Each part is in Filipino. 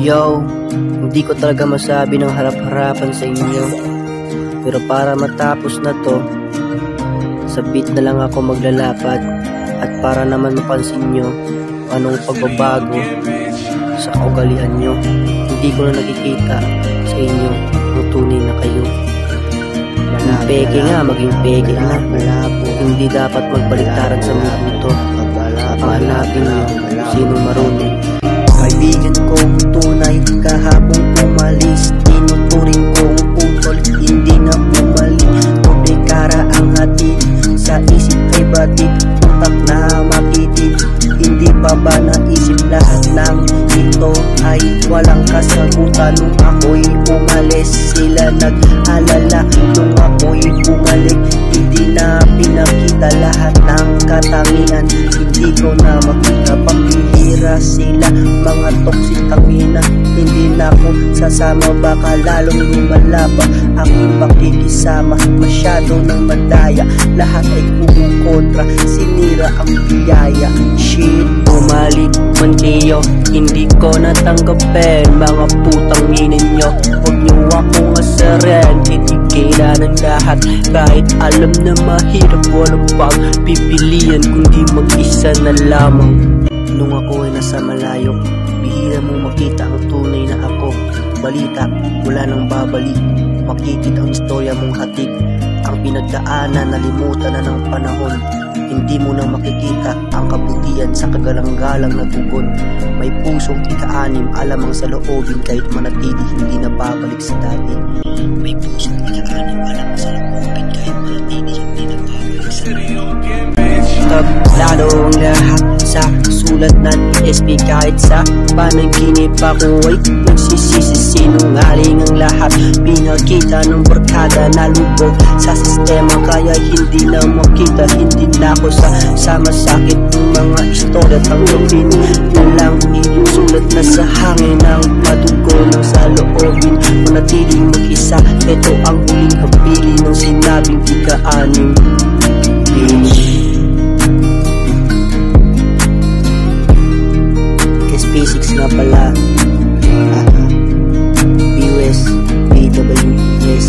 Yo, hindi ko talaga masabi ng harap-harapan sa inyo. Pero para matapos na to, sa beat na lang ako maglalapad. At para naman mapansin nyo anong pagbabago sa kaugalian nyo. Hindi ko na nakikita sa inyo ang tunay na kayo. Maging peke nga, maging peke na. Hindi dapat magbaliktaran sa mundo to. Hanapin nyo sino marunong. Kaibigan kong tunay, kahapong umalis. Tinuturing kong putol, hindi na bumalik. Kumikara ang hatid, sa isip ay batid. Utak na makitid, hindi pa ba naisip lahat ng ito ay walang kasagutan. Nung ako'y umalis, sila nag-alala. Nung ako'y bumalik, hindi na pinakita lahat ng katangian. Hindi ko na makita, pambihira sila, mga toxic kamina. Hindi na ako sasama, baka lalong lumalaba aking pakikisama. Masyado ng madaya, lahat ay kumukontra, sinira ang biyaya. Shit, Bumalik man kayo, hindi ko natanggapin. Mga putang inin nyo, huwag nyo akong asarin. Titigila ng lahat, kahit alam na mahirap. Walang pagpipilian, kundi mag-isa na lamang. nung ako ay nasa malayo, bihira mo makita ang tunay na ako. Balita, wala nang babalik, makikita ang istorya mong hatid. Ang pinagdaanan, nalimutan na ng panahon. Hindi mo na makikita ang kabutihan sa kagalang-galang na tugon. May pusong ika-anim, alamang sa loobin, kahit manatili, hindi na babalik sa dati. May pusong ika-anim, alamang sa loobin, kahit manatili, hindi na babalik sa dati. Lalo ang lahat sa sulat ng SP, kahit sa panaginip ako ay nagsisisi. Sinungaling ang lahat, pinakita ng barkada na lubog sa sistema, kaya hindi na makita. Hindi na ako sa masakit ng mga istorya, tanggapin na lang isulat na sa hangin ang padugo ng sa loobin. Manatiling mag-isa, ito ang huling habilin ng sinabing ika-anim. SP6 nga pala, PUS, PWS.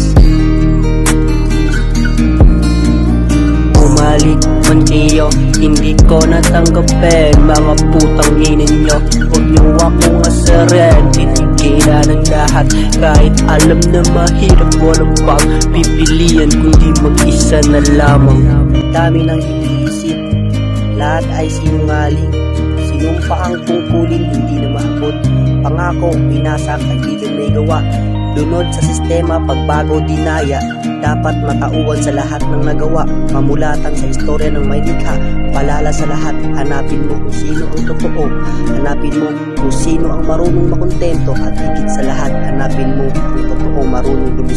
Bumalik man kayo, hindi ko natanggapin. Mga putang inin nyo, huwag nyo akong asarin. Titigila ng lahat, kahit alam na mahirap. Walang pagpipilian, kundi mag-isa na lamang. Dami nang iniisip, lahat ay sinungaling. Sinumpa ang tungkulin, hindi na maabot. Pangako, pinasak, kaibigan may gawa. Lunod sa sistema, pagbago, dinaya. Dapat matauhan sa lahat ng nagawa. Mamulatan sa istorya ng may likha. Palala sa lahat, hanapin mo kung sino ang totoo. Hanapin mo kung sino ang marunong makontento. At higit sa lahat, hanapin mo ang totoo marunong lumisip.